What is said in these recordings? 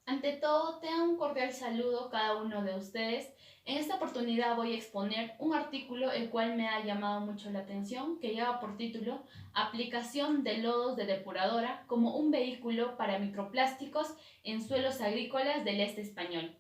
Ante todo, tengan un cordial saludo cada uno de ustedes. En esta oportunidad voy a exponer un artículo el cual me ha llamado mucho la atención, que lleva por título Aplicación de lodos de depuradora como un vehículo para microplásticos en suelos agrícolas del este español.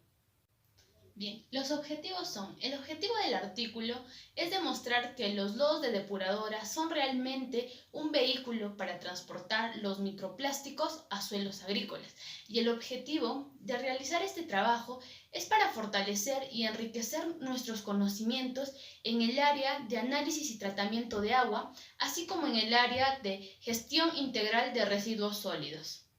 Bien, los objetivos son, el objetivo del artículo es demostrar que los lodos de depuradora son realmente un vehículo para transportar los microplásticos a suelos agrícolas. Y el objetivo de realizar este trabajo es para fortalecer y enriquecer nuestros conocimientos en el área de análisis y tratamiento de agua, así como en el área de gestión integral de residuos sólidos.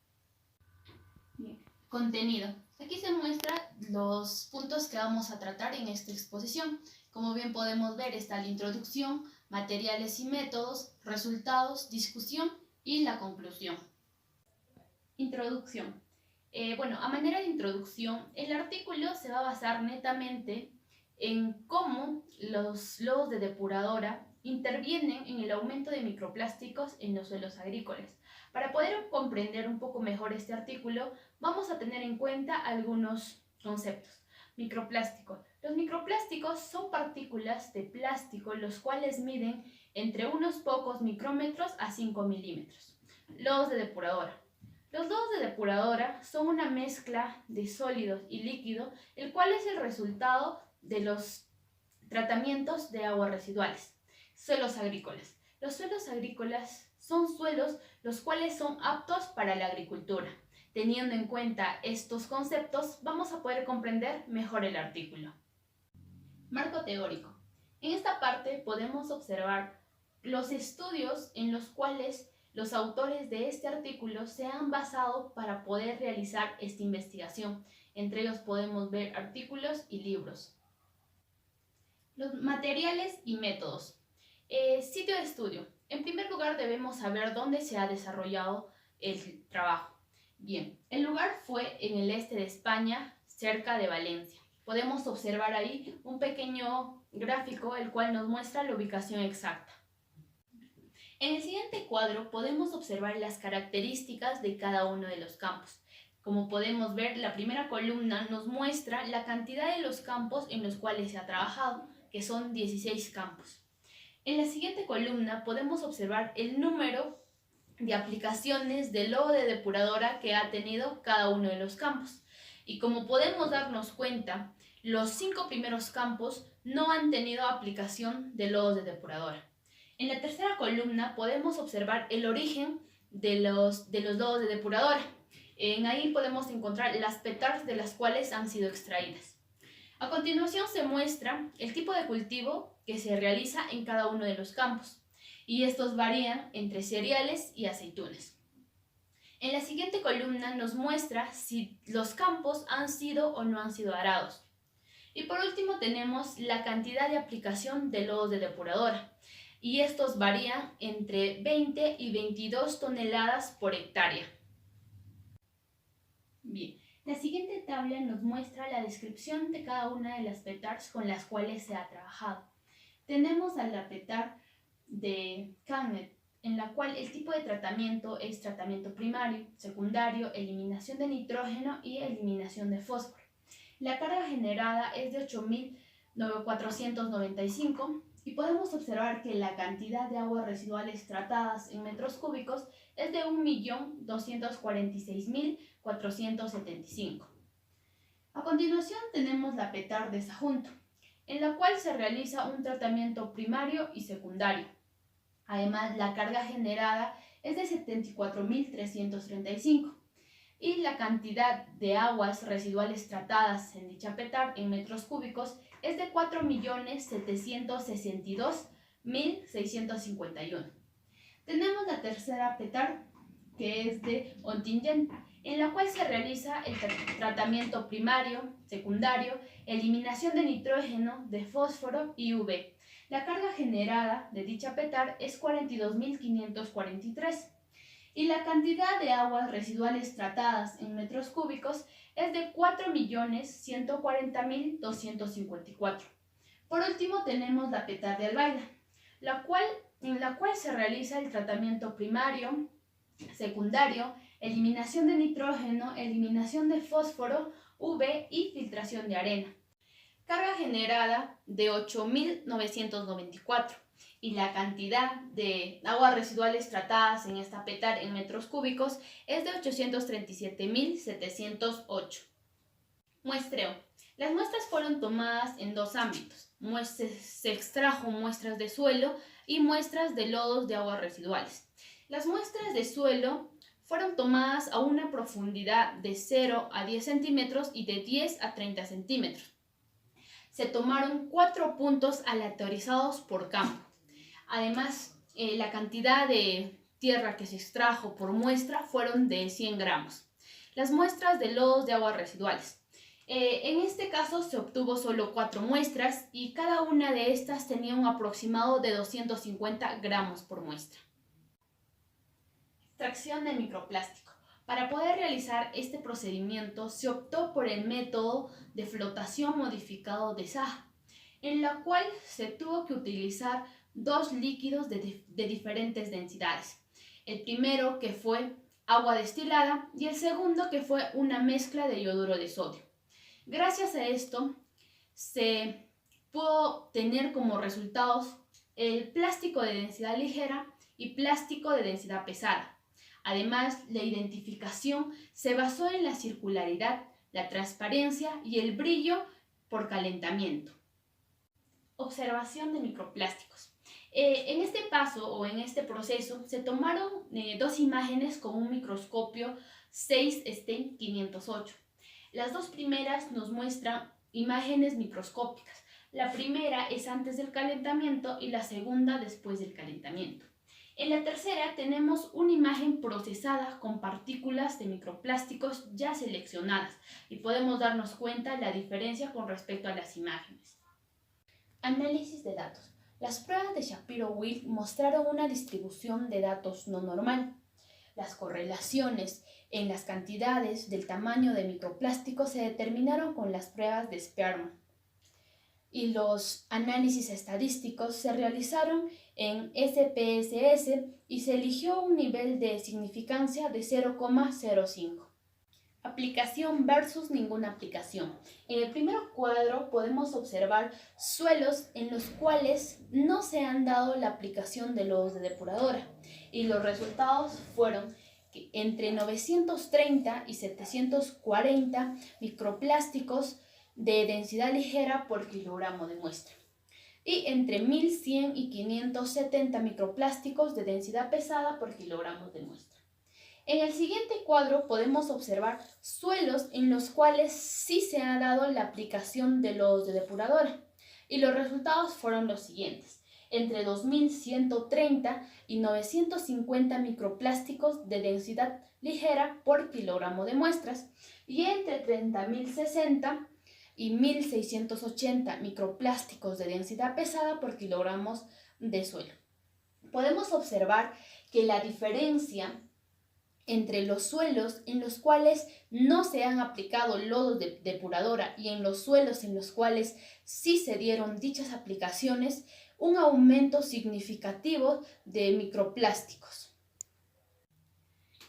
Bien. Contenido. Aquí se muestran los puntos que vamos a tratar en esta exposición. Como bien podemos ver, está la introducción, materiales y métodos, resultados, discusión y la conclusión. Introducción. A manera de introducción, el artículo se va a basar netamente en cómo los lodos de depuradora intervienen en el aumento de microplásticos en los suelos agrícolas. Para poder comprender un poco mejor este artículo, vamos a tener en cuenta algunos conceptos. Microplástico. Los microplásticos son partículas de plástico los cuales miden entre unos pocos micrómetros a 5 milímetros. Lodos de depuradora. Los lodos de depuradora son una mezcla de sólidos y líquidos, el cual es el resultado de los tratamientos de aguas residuales. Suelos agrícolas. Los suelos agrícolas son suelos los cuales son aptos para la agricultura. Teniendo en cuenta estos conceptos, vamos a poder comprender mejor el artículo. Marco teórico. En esta parte podemos observar los estudios en los cuales los autores de este artículo se han basado para poder realizar esta investigación. Entre ellos podemos ver artículos y libros. Los materiales y métodos. Sitio de estudio. En primer lugar debemos saber dónde se ha desarrollado el trabajo. Bien, el lugar fue en el este de España, cerca de Valencia. Podemos observar ahí un pequeño gráfico el cual nos muestra la ubicación exacta. En el siguiente cuadro podemos observar las características de cada uno de los campos. Como podemos ver, la primera columna nos muestra la cantidad de los campos en los cuales se ha trabajado, que son 16 campos. En la siguiente columna podemos observar el número de aplicaciones de lodo de depuradora que ha tenido cada uno de los campos. Y como podemos darnos cuenta, los 5 primeros campos no han tenido aplicación de lodos de depuradora. En la tercera columna podemos observar el origen de los lodos de depuradora. En ahí podemos encontrar las petars de las cuales han sido extraídas. A continuación se muestra el tipo de cultivo que se realiza en cada uno de los campos, y estos varían entre cereales y aceitunas. En la siguiente columna nos muestra si los campos han sido o no han sido arados. Y por último tenemos la cantidad de aplicación de lodos de depuradora, y estos varían entre 20 y 22 toneladas por hectárea. Bien, la siguiente tabla nos muestra la descripción de cada una de las petars con las cuales se ha trabajado. Tenemos a la petar de Canet, en la cual el tipo de tratamiento es tratamiento primario, secundario, eliminación de nitrógeno y eliminación de fósforo. La carga generada es de 8.495 y podemos observar que la cantidad de aguas residuales tratadas en metros cúbicos es de 1.246.475. A continuación tenemos la petar de Sajunto, en la cual se realiza un tratamiento primario y secundario. Además, la carga generada es de 74.335 y la cantidad de aguas residuales tratadas en dicha petar en metros cúbicos es de 4.762.651. Tenemos la tercera petar, que es de Ontingen, en la cual se realiza el tratamiento primario, secundario, eliminación de nitrógeno, de fósforo y UV. La carga generada de dicha petar es 42.543 y la cantidad de aguas residuales tratadas en metros cúbicos es de 4.140.254. Por último tenemos la petar de Albaida, en la cual se realiza el tratamiento primario, secundario, eliminación de nitrógeno, eliminación de fósforo, UV y filtración de arena. Carga generada de 8.994 y la cantidad de aguas residuales tratadas en esta PETAR en metros cúbicos es de 837.708. Muestreo. Las muestras fueron tomadas en dos ámbitos. Se extrajo muestras de suelo y muestras de lodos de aguas residuales. Las muestras de suelo fueron tomadas a una profundidad de 0 a 10 centímetros y de 10 a 30 centímetros. Se tomaron 4 puntos aleatorizados por campo. Además, la cantidad de tierra que se extrajo por muestra fueron de 100 gramos. Las muestras de lodos de aguas residuales. En este caso se obtuvo solo 4 muestras y cada una de estas tenía un aproximado de 250 gramos por muestra. Extracción de microplástico. Para poder realizar este procedimiento se optó por el método de flotación modificado de Zaha, en la cual se tuvo que utilizar dos líquidos de diferentes densidades. El primero que fue agua destilada y el segundo que fue una mezcla de yoduro de sodio. Gracias a esto se pudo tener como resultados el plástico de densidad ligera y plástico de densidad pesada. Además, la identificación se basó en la circularidad, la transparencia y el brillo por calentamiento. Observación de microplásticos. En este paso o en este proceso se tomaron dos imágenes con un microscopio Zeiss Stein 508. Las dos primeras nos muestran imágenes microscópicas. La primera es antes del calentamiento y la segunda después del calentamiento. En la tercera tenemos una imagen procesada con partículas de microplásticos ya seleccionadas y podemos darnos cuenta la diferencia con respecto a las imágenes. Análisis de datos. Las pruebas de Shapiro-Wilk mostraron una distribución de datos no normal. Las correlaciones en las cantidades del tamaño de microplásticos se determinaron con las pruebas de Spearman. Y los análisis estadísticos se realizaron en SPSS y se eligió un nivel de significancia de 0,05. Aplicación versus ninguna aplicación. En el primer cuadro podemos observar suelos en los cuales no se han dado la aplicación de lodos de depuradora y los resultados fueron que entre 930 y 740 microplásticos de densidad ligera por kilogramo de muestra y entre 1100 y 570 microplásticos de densidad pesada por kilogramo de muestra. En el siguiente cuadro podemos observar suelos en los cuales sí se ha dado la aplicación de lodos de depuradora y los resultados fueron los siguientes: entre 2130 y 950 microplásticos de densidad ligera por kilogramo de muestras y entre 30.060 y 1.680 microplásticos de densidad pesada por kilogramos de suelo. Podemos observar que la diferencia entre los suelos en los cuales no se han aplicado lodos de depuradora y en los suelos en los cuales sí se dieron dichas aplicaciones, un aumento significativo de microplásticos.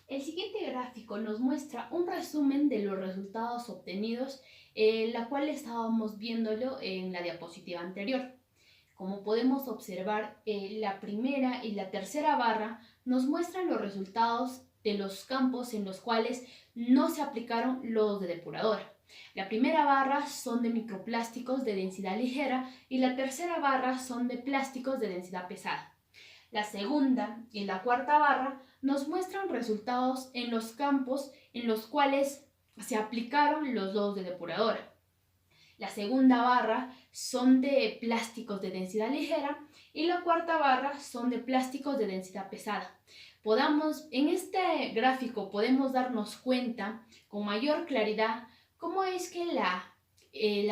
El siguiente gráfico nos muestra un resumen de los resultados obtenidos, la cual estábamos viéndolo en la diapositiva anterior. Como podemos observar, la primera y la tercera barra nos muestran los resultados de los campos en los cuales no se aplicaron lodos de depuradora. La primera barra son de microplásticos de densidad ligera y la tercera barra son de plásticos de densidad pesada. La segunda y la cuarta barra nos muestran resultados en los campos en los cuales se aplicaron los lodos de depuradora. La segunda barra son de plásticos de densidad ligera y la cuarta barra son de plásticos de densidad pesada. En este gráfico podemos darnos cuenta con mayor claridad cómo es que la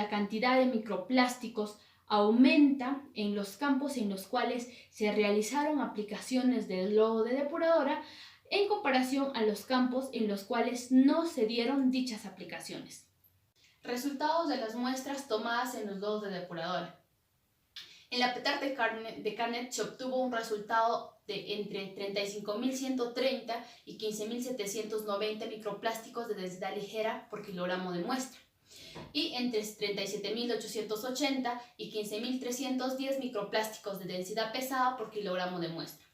cantidad de microplásticos aumenta en los campos en los cuales se realizaron aplicaciones del lodo de depuradora en comparación a los campos en los cuales no se dieron dichas aplicaciones. Resultados de las muestras tomadas en los lodos de depuradora. En la PETAR de Canet se obtuvo un resultado de entre 35.130 y 15.790 microplásticos de densidad ligera por kilogramo de muestra, y entre 37.880 y 15.310 microplásticos de densidad pesada por kilogramo de muestra.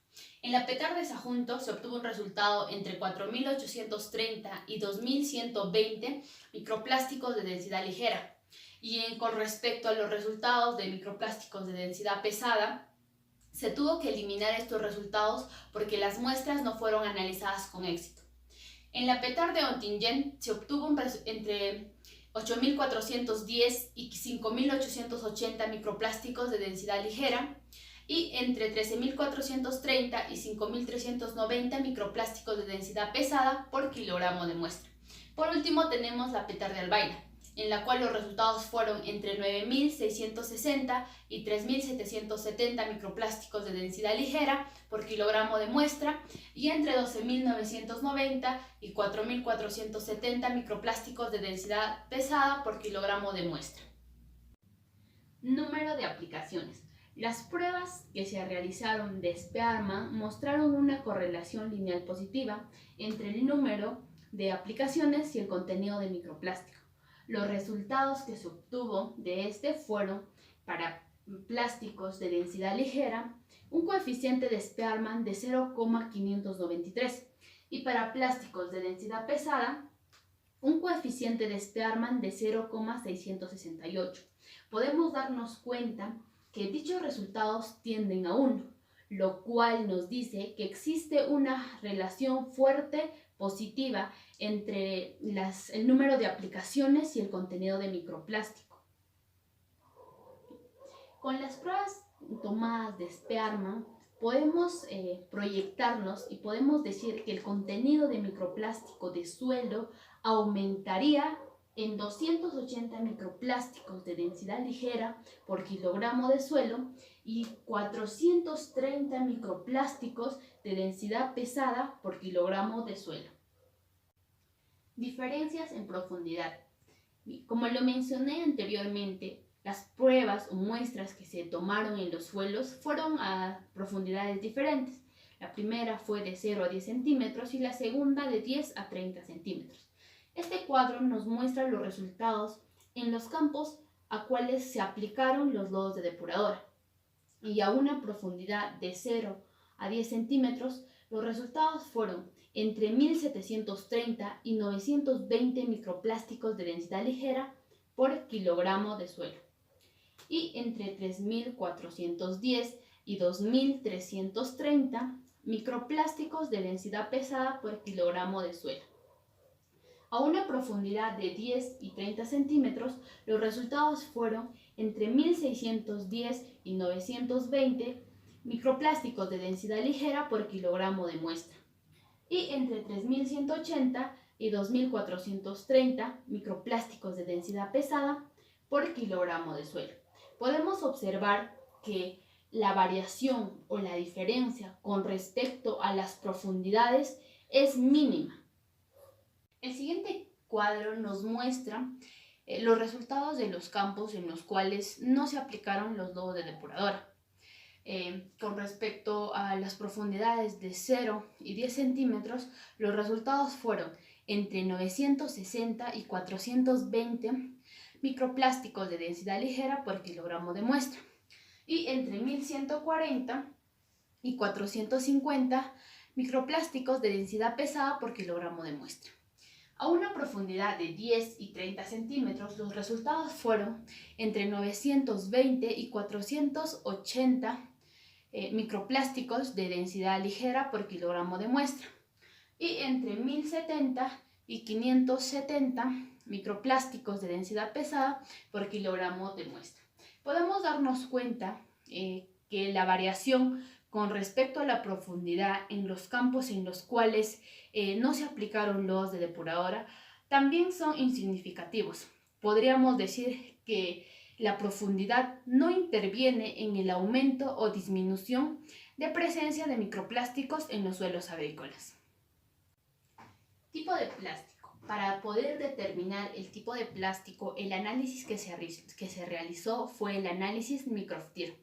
En la PETAR de Sagunto se obtuvo un resultado entre 4.830 y 2.120 microplásticos de densidad ligera. Y con respecto a los resultados de microplásticos de densidad pesada, se tuvo que eliminar estos resultados porque las muestras no fueron analizadas con éxito. En la PETAR de Oettingen se obtuvo entre 8.410 y 5.880 microplásticos de densidad ligera, y entre 13.430 y 5.390 microplásticos de densidad pesada por kilogramo de muestra. Por último tenemos la PETAR de Albaida, en la cual los resultados fueron entre 9.660 y 3.770 microplásticos de densidad ligera por kilogramo de muestra, y entre 12.990 y 4.470 microplásticos de densidad pesada por kilogramo de muestra. Número de aplicaciones. Las pruebas que se realizaron de Spearman mostraron una correlación lineal positiva entre el número de aplicaciones y el contenido de microplástico. Los resultados que se obtuvo de este fueron para plásticos de densidad ligera un coeficiente de Spearman de 0,593 y para plásticos de densidad pesada un coeficiente de Spearman de 0,668. Podemos darnos cuenta que dichos resultados tienden a 1, lo cual nos dice que existe una relación fuerte positiva entre el número de aplicaciones y el contenido de microplástico. Con las pruebas tomadas de Spearman podemos proyectarnos y podemos decir que el contenido de microplástico de suelo aumentaría en 280 microplásticos de densidad ligera por kilogramo de suelo y 430 microplásticos de densidad pesada por kilogramo de suelo. Diferencias en profundidad. Como lo mencioné anteriormente, las pruebas o muestras que se tomaron en los suelos fueron a profundidades diferentes. La primera fue de 0 a 10 centímetros y la segunda de 10 a 30 centímetros. Este cuadro nos muestra los resultados en los campos a cuales se aplicaron los lodos de depuradora. Y a una profundidad de 0 a 10 centímetros, los resultados fueron entre 1.730 y 920 microplásticos de densidad ligera por kilogramo de suelo, y entre 3.410 y 2.330 microplásticos de densidad pesada por kilogramo de suelo. A una profundidad de 10 y 30 centímetros, los resultados fueron entre 1.610 y 920 microplásticos de densidad ligera por kilogramo de muestra, y entre 3.180 y 2.430 microplásticos de densidad pesada por kilogramo de suelo. Podemos observar que la variación o la diferencia con respecto a las profundidades es mínima. El siguiente cuadro nos muestra los resultados de los campos en los cuales no se aplicaron los lodos de depuradora. Con respecto a las profundidades de 0 y 10 centímetros, los resultados fueron entre 960 y 420 microplásticos de densidad ligera por kilogramo de muestra, y entre 1.140 y 450 microplásticos de densidad pesada por kilogramo de muestra. A una profundidad de 10 y 30 centímetros, los resultados fueron entre 920 y 480 microplásticos de densidad ligera por kilogramo de muestra, y entre 1.070 y 570 microplásticos de densidad pesada por kilogramo de muestra. Podemos darnos cuenta que la variación con respecto a la profundidad en los campos en los cuales no se aplicaron lodos de depuradora también son insignificativos. Podríamos decir que la profundidad no interviene en el aumento o disminución de presencia de microplásticos en los suelos agrícolas. Tipo de plástico. Para poder determinar el tipo de plástico, el análisis que se realizó fue el análisis Microftir.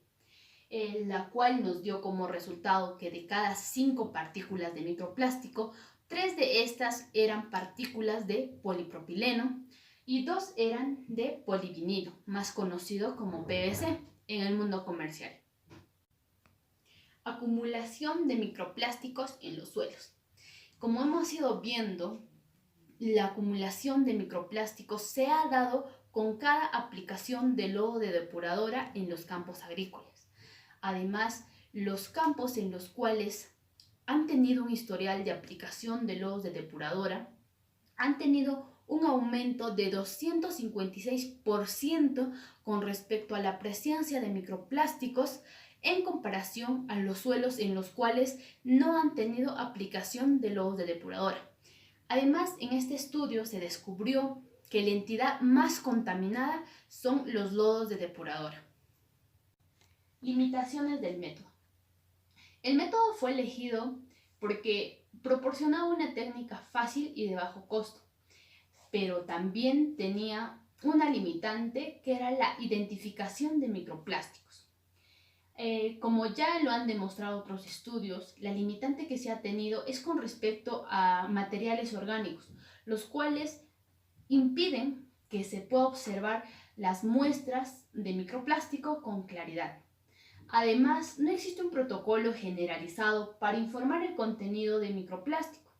la cual nos dio como resultado que de cada 5 partículas de microplástico, 3 de estas eran partículas de polipropileno y 2 eran de polivinilo, más conocido como PVC en el mundo comercial. Acumulación de microplásticos en los suelos. Como hemos ido viendo, la acumulación de microplásticos se ha dado con cada aplicación de lodo de depuradora en los campos agrícolas. Además, los campos en los cuales han tenido un historial de aplicación de lodos de depuradora han tenido un aumento de 256% con respecto a la presencia de microplásticos en comparación a los suelos en los cuales no han tenido aplicación de lodos de depuradora. Además, en este estudio se descubrió que la entidad más contaminada son los lodos de depuradora. Limitaciones del método. El método fue elegido porque proporcionaba una técnica fácil y de bajo costo, pero también tenía una limitante que era la identificación de microplásticos. Como ya lo han demostrado otros estudios, la limitante que se ha tenido es con respecto a materiales orgánicos, los cuales impiden que se pueda observar las muestras de microplástico con claridad. Además, no existe un protocolo generalizado para informar el contenido de microplástico,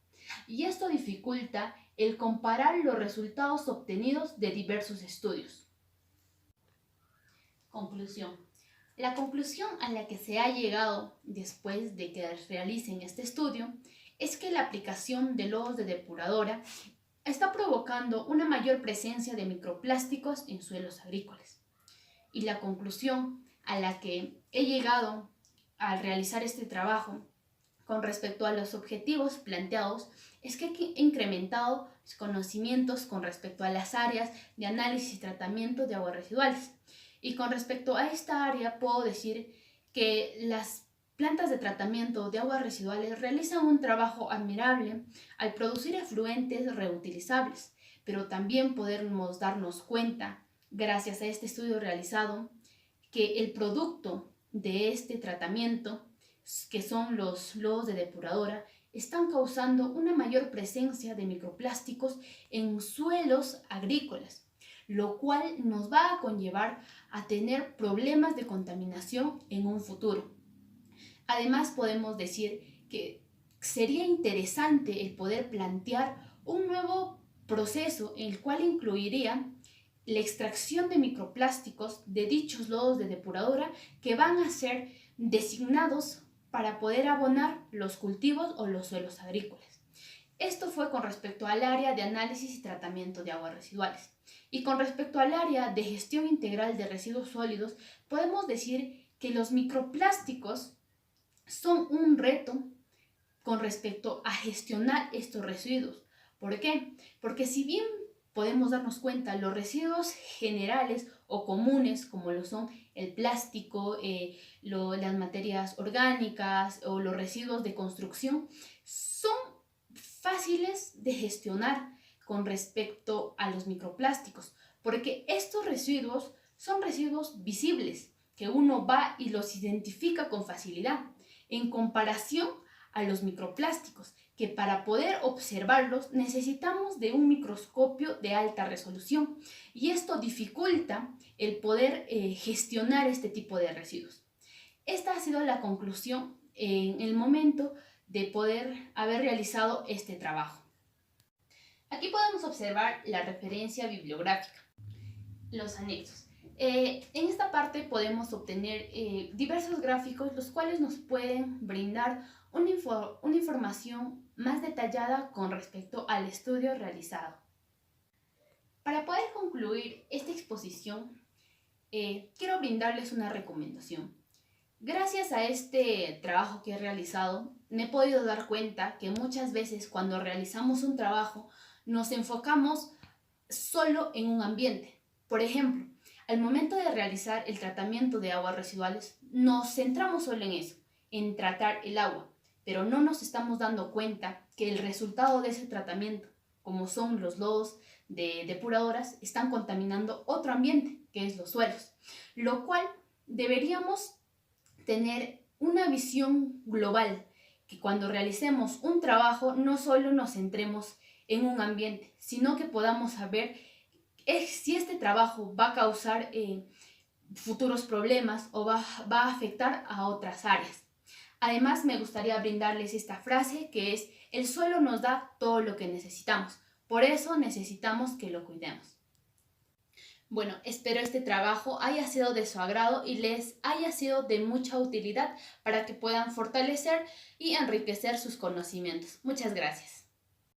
y esto dificulta el comparar los resultados obtenidos de diversos estudios. Conclusión. La conclusión a la que se ha llegado después de que realicen este estudio es que la aplicación de lodos de depuradora está provocando una mayor presencia de microplásticos en suelos agrícolas. Y la conclusión a la que he llegado al realizar este trabajo con respecto a los objetivos planteados es que he incrementado mis conocimientos con respecto a las áreas de análisis y tratamiento de aguas residuales. Y con respecto a esta área puedo decir que las plantas de tratamiento de aguas residuales realizan un trabajo admirable al producir efluentes reutilizables, pero también podemos darnos cuenta, gracias a este estudio realizado, que el producto de este tratamiento, que son los lodos de depuradora, están causando una mayor presencia de microplásticos en suelos agrícolas, lo cual nos va a conllevar a tener problemas de contaminación en un futuro. Además, podemos decir que sería interesante el poder plantear un nuevo proceso en el cual incluiría la extracción de microplásticos de dichos lodos de depuradora que van a ser designados para poder abonar los cultivos o los suelos agrícolas. Esto fue con respecto al área de análisis y tratamiento de aguas residuales. Y con respecto al área de gestión integral de residuos sólidos, podemos decir que los microplásticos son un reto con respecto a gestionar estos residuos. ¿Por qué? Porque si bien podemos darnos cuenta, los residuos generales o comunes, como lo son el plástico, las materias orgánicas o los residuos de construcción, son fáciles de gestionar con respecto a los microplásticos, porque estos residuos son residuos visibles, que uno va y los identifica con facilidad, en comparación a los microplásticos, que para poder observarlos necesitamos de un microscopio de alta resolución, y esto dificulta el poder gestionar este tipo de residuos. Esta ha sido la conclusión en el momento de poder haber realizado este trabajo. Aquí podemos observar la referencia bibliográfica, los anexos. En esta parte podemos obtener diversos gráficos, los cuales nos pueden brindar una información más detallada con respecto al estudio realizado. Para poder concluir esta exposición, quiero brindarles una recomendación. Gracias a este trabajo que he realizado, me he podido dar cuenta que muchas veces cuando realizamos un trabajo nos enfocamos solo en un ambiente. Por ejemplo, al momento de realizar el tratamiento de aguas residuales, nos centramos solo en eso, en tratar el agua, pero no nos estamos dando cuenta que el resultado de ese tratamiento, como son los lodos de depuradoras, están contaminando otro ambiente, que es los suelos, lo cual deberíamos tener una visión global, que cuando realicemos un trabajo no solo nos centremos en un ambiente, sino que podamos saber si este trabajo va a causar futuros problemas o va a afectar a otras áreas. Además, me gustaría brindarles esta frase que es: el suelo nos da todo lo que necesitamos, por eso necesitamos que lo cuidemos. Bueno, espero este trabajo haya sido de su agrado y les haya sido de mucha utilidad para que puedan fortalecer y enriquecer sus conocimientos. Muchas gracias.